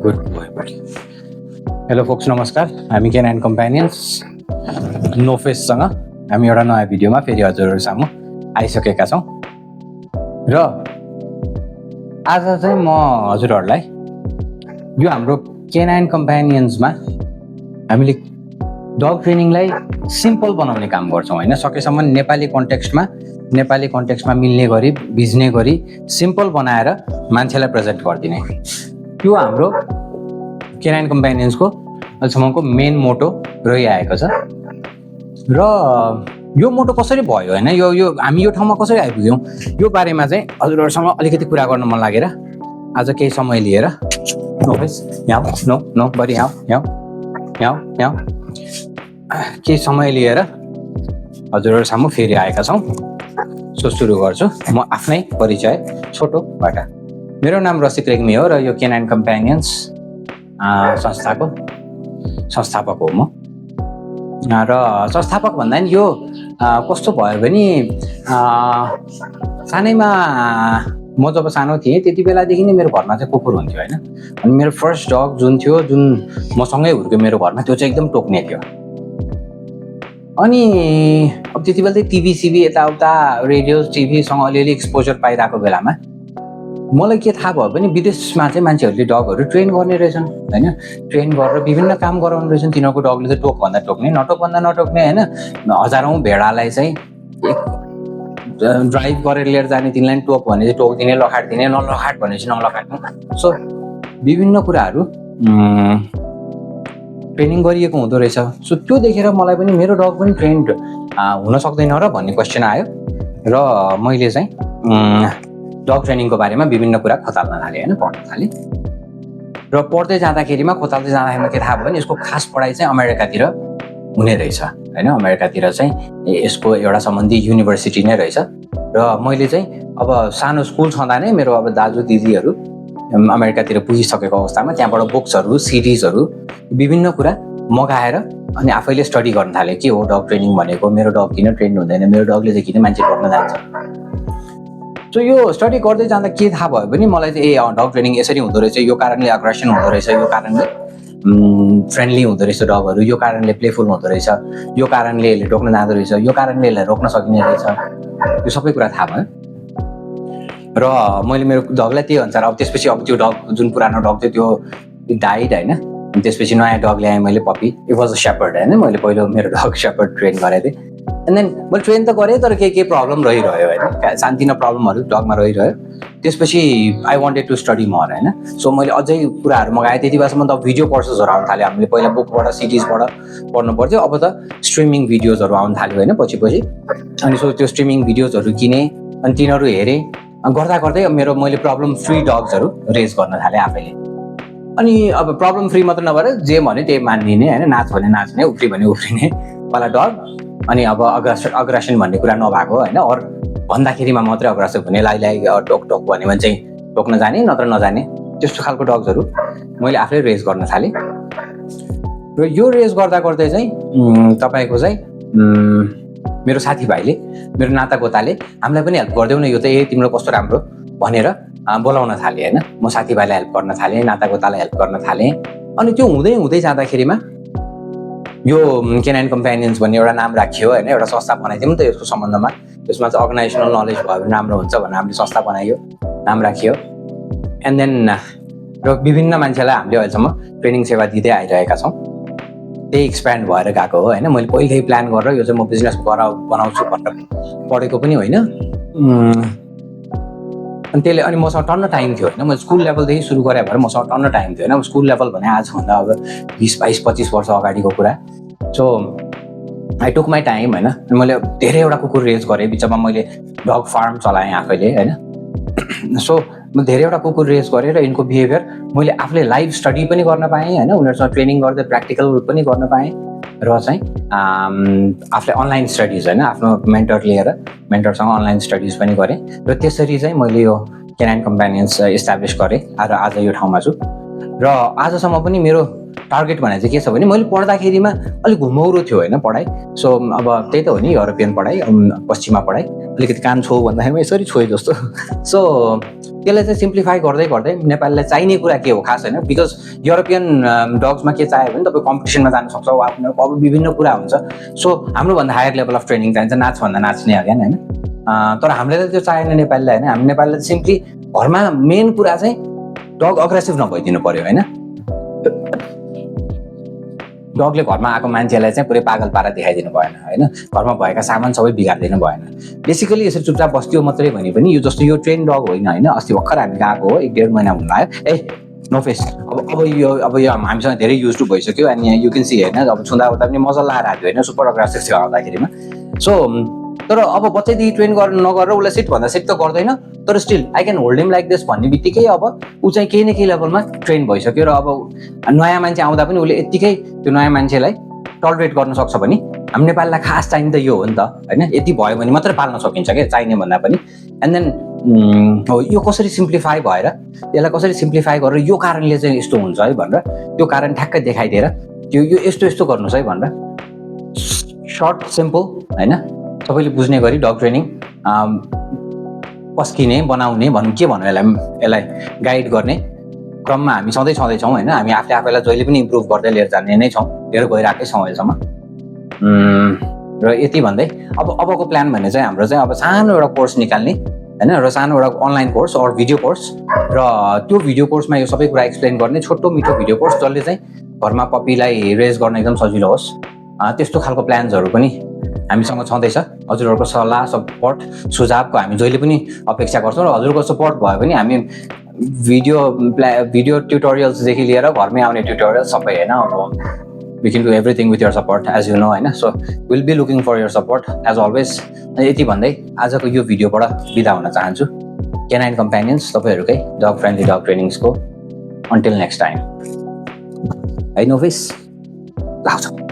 Good boy. Hello focus, नमस्कार. हामी केन and companions no फेससँग हामी एउटा नयाँ भिडियोमा फेरि हजुरहरू सामु आइसकेका छौँ. र आज चाहिँ म हजुरहरूलाई यो हाम्रो केनाइन कम्पेनियन्समा हामीले डग ट्रेनिङलाई सिम्पल बनाउने काम गर्छौँ होइन. सकेसम्म नेपाली कन्टेक्स्टमा मिल्ने गरी, बुझ्ने गरी सिम्पल बनाएर मान्छेलाई प्रेजेन्ट गरिदिने, त्यो हाम्रो केनाइन कम्पेनियन्सको अहिलेसम्मको मेन मोटो रहिआएको छ. र यो मोटो कसरी भयो होइन, यो हामी यो ठाउँमा कसरी आइपुग्यौँ, यो बारेमा चाहिँ हजुरहरूसँग अलिकति कुरा गर्न मन लागेर आज केही समय लिएर केही समय लिएर हजुरहरू सामु फेरि आएका छौँ. सो सुरु गर्छु म आफ्नै परिचय छोटोबाट. मेरो नाम रसिक रेग्मी हो र यो केनाइन कम्पेनियन्स संस्थाको संस्थापक हो म. र संस्थापक भन्दा नि यो कस्तो भयो भने सानैमा म जब सानो थिएँ त्यति बेलादेखि नै मेरो घरमा चाहिँ कुकुर हुन्थ्यो होइन. अनि मेरो फर्स्ट डग जुन मसँगै हुर्क्यो मेरो घरमा, त्यो चाहिँ एकदम टोक्ने थियो. अनि अब त्यति बेला चाहिँ टिभी सिभी यताउता रेडियो टिभीसँग अलिअलि एक्सपोजर पाइरहेको बेलामा मलाई के थाहा भयो भने विदेशमा चाहिँ मान्छेहरूले डगहरू ट्रेन गर्ने रहेछन् होइन. ट्रेन गरेर विभिन्न काम गराउने रहेछन्. तिनीहरूको डगले चाहिँ टोकभन्दा टोक्ने, नटोकभन्दा नटोक्ने होइन. हजारौँ भेडालाई चाहिँ ड्राइभ गरेर लिएर जाने, तिनीलाई टोक भने चाहिँ टोकिदिने, लखाटिदिने, नलखाट भने चाहिँ नलखाट्ने. सो विभिन्न कुराहरू ट्रेनिङ गरिएको हुँदो रहेछ. सो त्यो देखेर मलाई पनि मेरो डग पनि ट्रेन्ड हुन सक्दैन र भन्ने क्वेसन आयो. र मैले चाहिँ डग ट्रेनिङको बारेमा विभिन्न कुरा खोताल्न थालेँ होइन, पढ्न थालेँ. र पढ्दै जाँदाखेरिमा के थाहा भयो भने यसको खास पढाइ चाहिँ अमेरिकातिर हुने रहेछ होइन. अमेरिकातिर चाहिँ यसको एउटा सम्बन्धी युनिभर्सिटी नै रहेछ. र मैले चाहिँ अब सानो स्कुल छँदा नै मेरो अब दाजु दिदीहरू अमेरिकातिर पुगिसकेको अवस्थामा त्यहाँबाट बुक्सहरू, सिडिजहरू, विभिन्न कुरा मगाएर अनि आफैले स्टडी गर्न थालेँ. के हो डग ट्रेनिङ भनेको, मेरो डग किन ट्रेन हुँदैन, मेरो डगले चाहिँ किन मान्छे टोक्न जान्छ. सो यो स्टडी गर्दै जाँदा के थाहा भयो भने मलाई चाहिँ डग ट्रेनिङ यसरी हुँदो रहेछ, यो कारणले अग्रेसन हुँदो रहेछ, यो कारणले फ्रेन्डली हुँदो रहेछ डगहरू, यो कारणले प्लेफुल हुँदो रहेछ, यो कारणले यसले टोक्न जाँदो रहेछ, यो कारणले यसलाई रोक्न सकिने रहेछ, यो सबै कुरा थाहा भयो. र मैले मेरो डगलाई त्यही अनुसार अब त्यसपछि अब त्यो डग जुन पुरानो डग थियो त्यो डाइड होइन. त्यसपछि नयाँ डग ल्याएँ मैले, puppy. It was a shepherd होइन. मैले पहिलो मेरो डग सेपर्ड ट्रेन गरेको थिएँ. एन्ड देन मैले ट्रेन त गरेँ तर के प्रब्लम रहिरह्यो होइन, सानतिनो प्रब्लमहरू डगमा रहिरह्यो. त्यसपछि I wanted to study more होइन. सो मैले अझै कुराहरू मगाएँ. त्यति बेलासम्म त भिडियो कोर्सेसहरू आउनु थाल्यो. हामीले पहिला बुकबाट, सिडिजबाट पढ्नु पर्थ्यो. अब त स्ट्रिमिङ भिडियोजहरू आउनु थाल्यो होइन पछि. अनि सो त्यो स्ट्रिमिङ भिडियोजहरू किनेँ अनि तिनीहरू हेरेँ. गर्दा मैले प्रब्लम फ्री डग्सहरू रेज गर्न थालेँ आफैले. अनि अब प्रब्लम फ्री मात्र नभएर जे भन्यो त्यही मानिने होइन, नाच भने नाच्ने, उफ्री भने उफ्रिने वाला डग. अनि अब अग्रेसन भन्ने कुरा नभएको होइन, अरू भन्दाखेरिमा मात्रै अग्रेसिभ हुने, लाई टोक भन्यो भने चाहिँ टोक्न जाने, नत्र नजाने, त्यस्तो खालको डग्सहरू मैले आफै रेज गर्न थालेँ. र यो रेज गर्दै चाहिँ तपाईँको चाहिँ मेरो साथीभाइले, मेरो नातागोताले हामीलाई पनि हेल्प गरिदेऊ न, यो त तिम्रो कस्तो राम्रो भनेर बोलाउन थालेँ होइन. म साथीभाइलाई हेल्प गर्न थालेँ, नातागोतालाई हेल्प गर्न थालेँ. अनि त्यो हुँदै जाँदाखेरिमा यो केनाइन कम्पेनियन्स भन्ने एउटा नाम राखियो होइन, एउटा संस्था बनाइदिउँ त यसको सम्बन्धमा. यसमा चाहिँ अर्गनाइजेसनल नलेज भयो भने राम्रो हुन्छ भनेर हामीले संस्था बनाइयो, नाम राखियो. एन्ड देन र विभिन्न मान्छेलाई हामीले अहिलेसम्म ट्रेनिङ सेवा दिँदै आइरहेका छौँ. त्यही एक्सप्यान्ड भएर गएको हो होइन. मैले पहिल्यै प्लान गरेर यो चाहिँ म बिजनेस बनाउँछु भनेर पढेको पनि होइन. अनि त्यसले अनि मसँग टन्न टाइम थियो होइन. मैले स्कुल लेभलदेखि सुरु गरेँ भएर मसँग टन्न टाइम थियो होइन. स्कुल लेभल भने आजभन्दा अब 20-22-25 वर्ष अगाडिको कुरा. So I took my time होइन. मैले धेरैवटा कुकुर रेज गरेँ. बिचमा मैले डग फार्म चलाएँ आफैले होइन. सो म धेरैवटा कुकुर रेज गरेँ र यिनको बिहेभियर मैले आफूले लाइभ स्टडी पनि गर्न पाएँ होइन. उनीहरूसँग ट्रेनिङ गर्दै प्र्याक्टिकल पनि गर्न पाएँ. र चाहिँ आफूले अनलाइन स्टडिज होइन, आफ्नो मेन्टरसँग अनलाइन स्टडिज पनि गरेँ. र त्यसरी चाहिँ मैले यो केनाइन कम्पेनियन्स इस्टाब्लिस गरेँ र आज यो ठाउँमा छु. र आजसम्म पनि मेरो टार्गेट भने चाहिँ के छ भने मैले पढ्दाखेरिमा अलिक घुमौरो थियो होइन पढाइ सो अब त्यही त हो नि युरोपियन पढाइ पश्चिमा पढाइ अलिकति कान छो भन्दाखेरि यसरी छोए जस्तो सो त्यसलाई चाहिँ सिम्प्लिफाई गर्दै गर्दै नेपालीलाई चाहिने कुरा के हो खास होइन बिकज युरोपियन डग्समा के चाहियो भने तपाईँ कम्पिटिसनमा जानु सक्छ अब विभिन्न कुरा हुन्छ सो हाम्रोभन्दा हायर लेभल अफ ट्रेनिङ चाहिन्छ नाचभन्दा नाच्ने अगाडि होइन तर हामीले त त्यो चाहेन नेपालीलाई होइन हामी नेपालीलाई सिम्पली घरमा मेन कुरा चाहिँ डग अग्रेसिभ नभइदिनु पर्यो होइन डगले घरमा आएको मान्छेलाई चाहिँ पुरै पागल पारा देखाइदिनु भएन होइन घरमा भएका सामान सबै बिगारिदिनु भएन बेसिकली यसरी चुपचाप बस्यो मात्रै भने पनि यो जस्तो यो ट्रेन डग होइन होइन अस्ति भर्खर हामी गएको हो 1.5 महिना हुन लाग्यो नो फेस अब यो हामीसँग धेरै युज टु भइसक्यो अनि यु क्यान सी होइन अब छुँदा उता पनि मजा लाएर आएको होइन सुपर अग्रेसिभ थियो आउँदाखेरिमा सो तर अब बच्चैदेखि ट्रेन नगरेर उसलाई सिट भन्दा सिट त गर्दैन तर still I can hold him like this भन्ने बित्तिकै अब ऊ चाहिँ केही न केही लेभलमा ट्रेन भइसक्यो र अब नयाँ मान्छे आउँदा पनि उसले यत्तिकै त्यो नयाँ मान्छेलाई टलरेट गर्न सक्छ भने हामी नेपाललाई खास चाहिने त यो हो नि त होइन यति भयो भने मात्रै पाल्न सकिन्छ क्या चाहिने भन्दा पनि एन्ड देन यो कसरी सिम्प्लिफाई भएर यसलाई कसरी सिम्प्लिफाई गरेर यो कारणले चाहिँ यस्तो हुन्छ है भनेर त्यो कारण ठ्याक्कै देखाइदिएर यो यस्तो गर्नुहोस् है भनेर सर्ट सिम्पल होइन सबैले बुझ्ने गरी डग ट्रेनिङ पस्किने बनाउने भनौँ के भनौँ यसलाई गाइड गर्ने क्रममा हामी सधैँ छँदैछौँ होइन हामी आफैलाई जहिले पनि इम्प्रुभ गर्दै लिएर जाने नै छौँ लिएर गइरहेकै छौँ अहिलेसम्म र यति भन्दै अबको प्लान भने चाहिँ हाम्रो चाहिँ अब सानो एउटा कोर्स निकाल्ने होइन र सानो एउटा online course or video course र त्यो भिडियो कोर्समा यो सबै कुरा एक्सप्लेन गर्ने छोटो मिठो भिडियो कोर्स जसले चाहिँ घरमा पपीलाई रेज गर्न एकदम सजिलो होस् त्यस्तो खालको प्लान्सहरू पनि हामीसँग छँदैछ हजुरहरूको सल्लाह सपोर्ट सुझावको हामी जहिले पनि अपेक्षा गर्छौँ र हजुरको सपोर्ट भयो भने हामी भिडियो ट्युटोरियल्सदेखि लिएर घरमै आउने ट्युटोरियल सबै होइन अब we can do everything with your support as you know होइन so we'll be looking for your support as always यति भन्दै आजको यो भिडियोबाट बिदा हुन चाहन्छु केनाइन कम्पेनियन्स तपाईँहरूकै डग फ्रेन्डली डग ट्रेनिङ्सको अन्टिल नेक्स्ट टाइम है नोभिस लाउँछ